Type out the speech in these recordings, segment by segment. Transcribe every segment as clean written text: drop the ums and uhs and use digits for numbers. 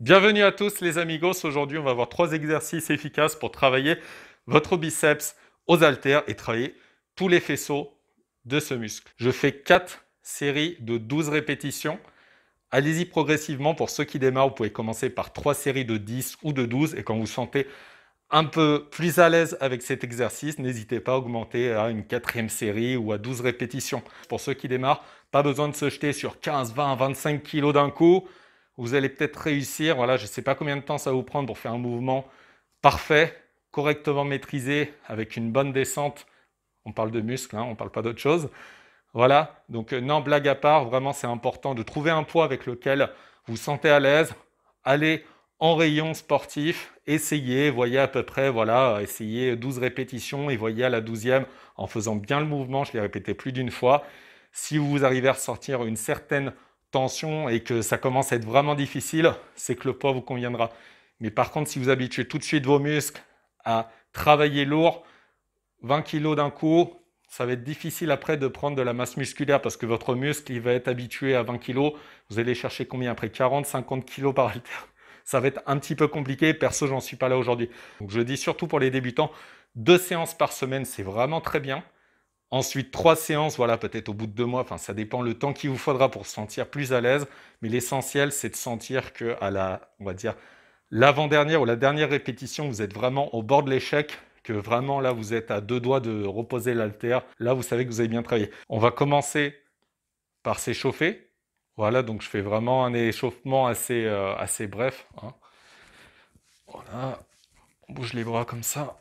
Bienvenue à tous les amigos, aujourd'hui on va voir 3 exercices efficaces pour travailler votre biceps aux haltères et travailler tous les faisceaux de ce muscle. Je fais 4 séries de 12 répétitions. Allez-y progressivement, pour ceux qui démarrent, vous pouvez commencer par 3 séries de 10 ou de 12 et quand vous vous sentez un peu plus à l'aise avec cet exercice, n'hésitez pas à augmenter à une 4e série ou à 12 répétitions. Pour ceux qui démarrent, pas besoin de se jeter sur 15, 20, 25 kg d'un coup. Vous allez peut-être réussir, voilà, je ne sais pas combien de temps ça va vous prendre pour faire un mouvement parfait, correctement maîtrisé, avec une bonne descente. On parle de muscles, hein, on ne parle pas d'autre chose. Voilà, donc non, blague à part, vraiment c'est important de trouver un poids avec lequel vous vous sentez à l'aise. Allez en rayon sportif, essayez, voyez à peu près, voilà, essayez 12 répétitions et voyez à la 12e, en faisant bien le mouvement, je l'ai répété plus d'une fois, si vous arrivez à ressortir une certaine tension et que ça commence à être vraiment difficile, c'est que le poids vous conviendra. Mais par contre, si vous habituez tout de suite vos muscles à travailler lourd, 20 kg d'un coup, ça va être difficile après de prendre de la masse musculaire parce que votre muscle, il va être habitué à 20 kg. Vous allez chercher combien après 40, 50 kg par haltère. Ça va être un petit peu compliqué. Perso, j'en suis pas là aujourd'hui. Donc, je dis surtout pour les débutants, 2 séances par semaine, c'est vraiment très bien. Ensuite, 3 séances, voilà, peut-être au bout de 2 mois. Enfin, ça dépend le temps qu'il vous faudra pour se sentir plus à l'aise. Mais l'essentiel, c'est de sentir que à la, on va dire, l'avant-dernière ou la dernière répétition, vous êtes vraiment au bord de l'échec, que vraiment là, vous êtes à 2 doigts de reposer l'haltère. Là, vous savez que vous avez bien travaillé. On va commencer par s'échauffer. Voilà, donc je fais vraiment un échauffement assez bref, hein. Voilà, on bouge les bras comme ça.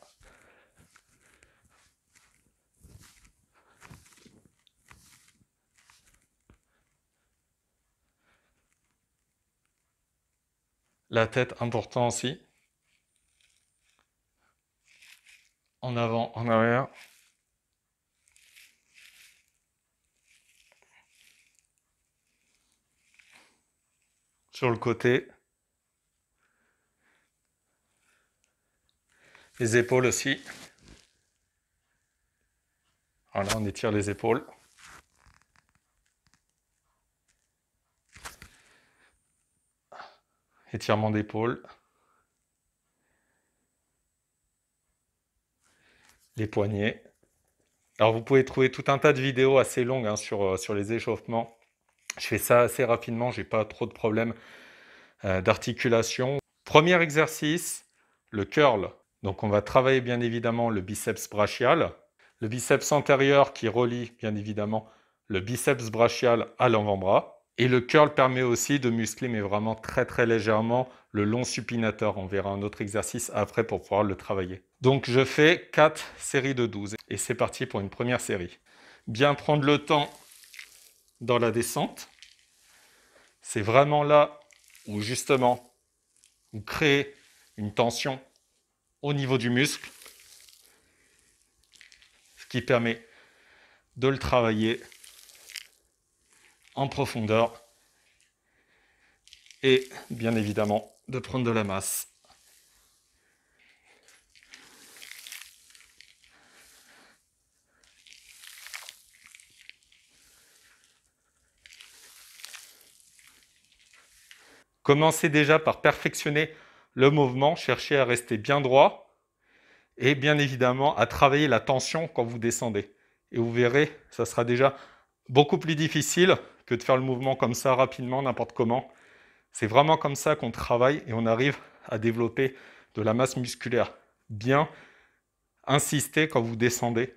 La tête, important aussi. En avant, en arrière. Sur le côté. Les épaules aussi. Voilà, on étire les épaules. Étirement d'épaule. Les poignets. Alors vous pouvez trouver tout un tas de vidéos assez longues, hein, sur les échauffements. Je fais ça assez rapidement, j'ai pas trop de problèmes d'articulation. Premier exercice, le curl. Donc on va travailler bien évidemment le biceps brachial, le biceps antérieur qui relie bien évidemment le biceps brachial à l'avant-bras. Et le curl permet aussi de muscler, mais vraiment très très légèrement, le long supinateur. On verra un autre exercice après pour pouvoir le travailler. Donc je fais 4 séries de 12. Et c'est parti pour une première série. Bien prendre le temps dans la descente. C'est vraiment là où justement vous créez une tension au niveau du muscle, ce qui permet de le travailler en profondeur et bien évidemment de prendre de la masse. Commencez déjà par perfectionner le mouvement, cherchez à rester bien droit et bien évidemment à travailler la tension quand vous descendez. Et vous verrez, ça sera déjà beaucoup plus difficile que de faire le mouvement comme ça rapidement, n'importe comment. C'est vraiment comme ça qu'on travaille et on arrive à développer de la masse musculaire. Bien insister quand vous descendez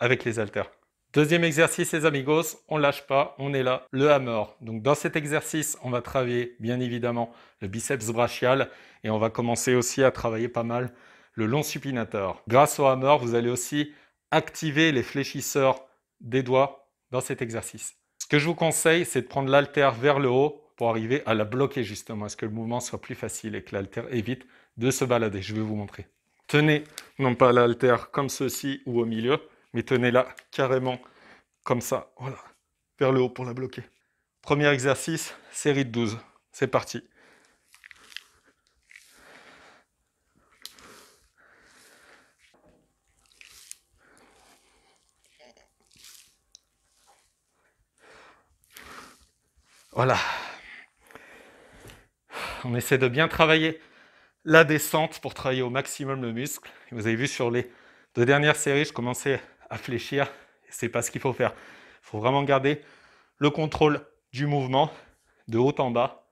avec les haltères. Deuxième exercice, les amigos, on ne lâche pas, on est là, le hammer. Donc dans cet exercice, on va travailler bien évidemment le biceps brachial et on va commencer aussi à travailler pas mal le long supinateur. Grâce au hammer, vous allez aussi activer les fléchisseurs des doigts dans cet exercice. Ce que je vous conseille, c'est de prendre l'haltère vers le haut pour arriver à la bloquer justement, à ce que le mouvement soit plus facile et que l'haltère évite de se balader. Je vais vous montrer. Tenez, non pas l'haltère comme ceci ou au milieu, mais tenez-la carrément comme ça, voilà, vers le haut pour la bloquer. Premier exercice, série de 12. C'est parti. Voilà. On essaie de bien travailler la descente pour travailler au maximum le muscle. Et vous avez vu sur les 2 dernières séries, je commençais à fléchir. Et c'est pas ce qu'il faut faire. Il faut vraiment garder le contrôle du mouvement de haut en bas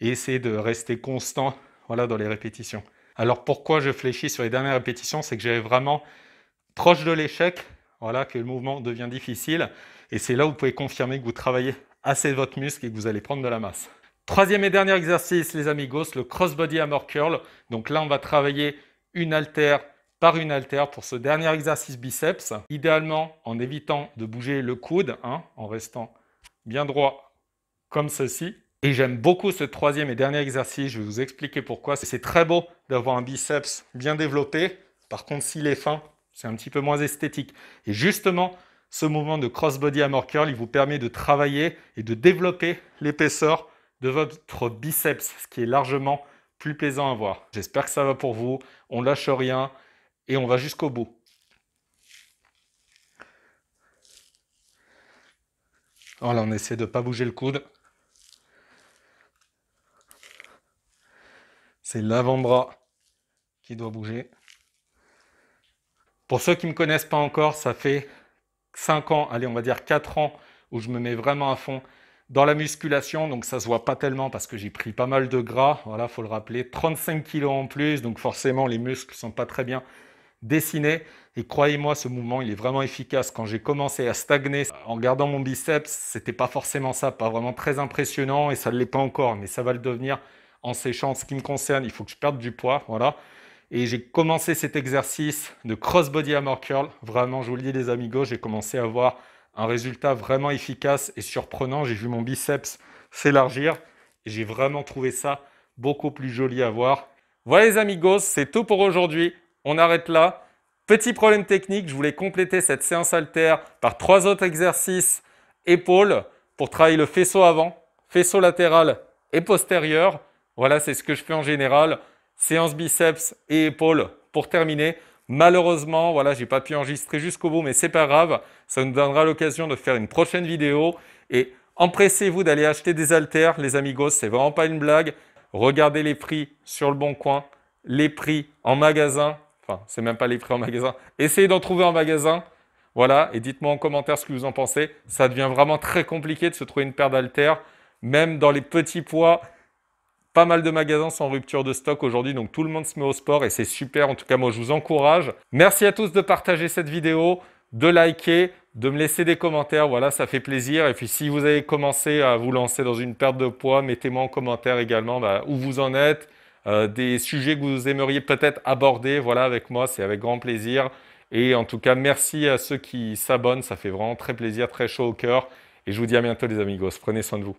et essayer de rester constant, voilà, dans les répétitions. Alors pourquoi je fléchis sur les dernières répétitions? C'est que j'avais vraiment proche de l'échec, voilà, que le mouvement devient difficile. Et c'est là où vous pouvez confirmer que vous travaillez assez votre muscle et que vous allez prendre de la masse. Troisième et dernier exercice, les amigos, le crossbody hammer curl. Donc là, on va travailler une haltère par une haltère pour ce dernier exercice biceps. Idéalement, en évitant de bouger le coude, en restant bien droit comme ceci. Et j'aime beaucoup ce troisième et dernier exercice. Je vais vous expliquer pourquoi. C'est très beau d'avoir un biceps bien développé. Par contre, s'il est fin, c'est un petit peu moins esthétique. Et justement, ce mouvement de crossbody hammer curl, il vous permet de travailler et de développer l'épaisseur de votre biceps, ce qui est largement plus plaisant à voir. J'espère que ça va pour vous. On lâche rien et on va jusqu'au bout. Voilà, on essaie de ne pas bouger le coude. C'est l'avant-bras qui doit bouger. Pour ceux qui ne me connaissent pas encore, ça fait 5 ans, allez, on va dire 4 ans, où je me mets vraiment à fond dans la musculation. Donc ça ne se voit pas tellement parce que j'ai pris pas mal de gras. Voilà, il faut le rappeler. 35 kilos en plus, donc forcément, les muscles ne sont pas très bien dessinés. Et croyez-moi, ce mouvement, il est vraiment efficace. Quand j'ai commencé à stagner en regardant mon biceps, c'était pas forcément ça, pas vraiment très impressionnant et ça ne l'est pas encore, mais ça va le devenir en séchant. En ce qui me concerne, il faut que je perde du poids, voilà. Et j'ai commencé cet exercice de crossbody hammer curl. Vraiment, je vous le dis les amigos, j'ai commencé à avoir un résultat vraiment efficace et surprenant. J'ai vu mon biceps s'élargir et j'ai vraiment trouvé ça beaucoup plus joli à voir. Voilà les amigos, c'est tout pour aujourd'hui. On arrête là. Petit problème technique, je voulais compléter cette séance haltère par 3 autres exercices épaules pour travailler le faisceau avant, faisceau latéral et postérieur. Voilà, c'est ce que je fais en général. Séance biceps et épaules pour terminer. Malheureusement, voilà, j'ai pas pu enregistrer jusqu'au bout, mais c'est pas grave. Ça nous donnera l'occasion de faire une prochaine vidéo. Et empressez-vous d'aller acheter des haltères, les amigos, c'est vraiment pas une blague. Regardez les prix sur le Bon Coin, les prix en magasin. Enfin, c'est même pas les prix en magasin. Essayez d'en trouver en magasin. Voilà, et dites-moi en commentaire ce que vous en pensez. Ça devient vraiment très compliqué de se trouver une paire d'haltères, même dans les petits poids. Pas mal de magasins sont en rupture de stock aujourd'hui, donc tout le monde se met au sport et c'est super. En tout cas, moi, je vous encourage. Merci à tous de partager cette vidéo, de liker, de me laisser des commentaires. Voilà, ça fait plaisir. Et puis, si vous avez commencé à vous lancer dans une perte de poids, mettez-moi en commentaire également où vous en êtes, des sujets que vous aimeriez peut-être aborder. Voilà, avec moi, c'est avec grand plaisir. Et en tout cas, merci à ceux qui s'abonnent. Ça fait vraiment très plaisir, très chaud au cœur. Et je vous dis à bientôt, les amigos. Prenez soin de vous.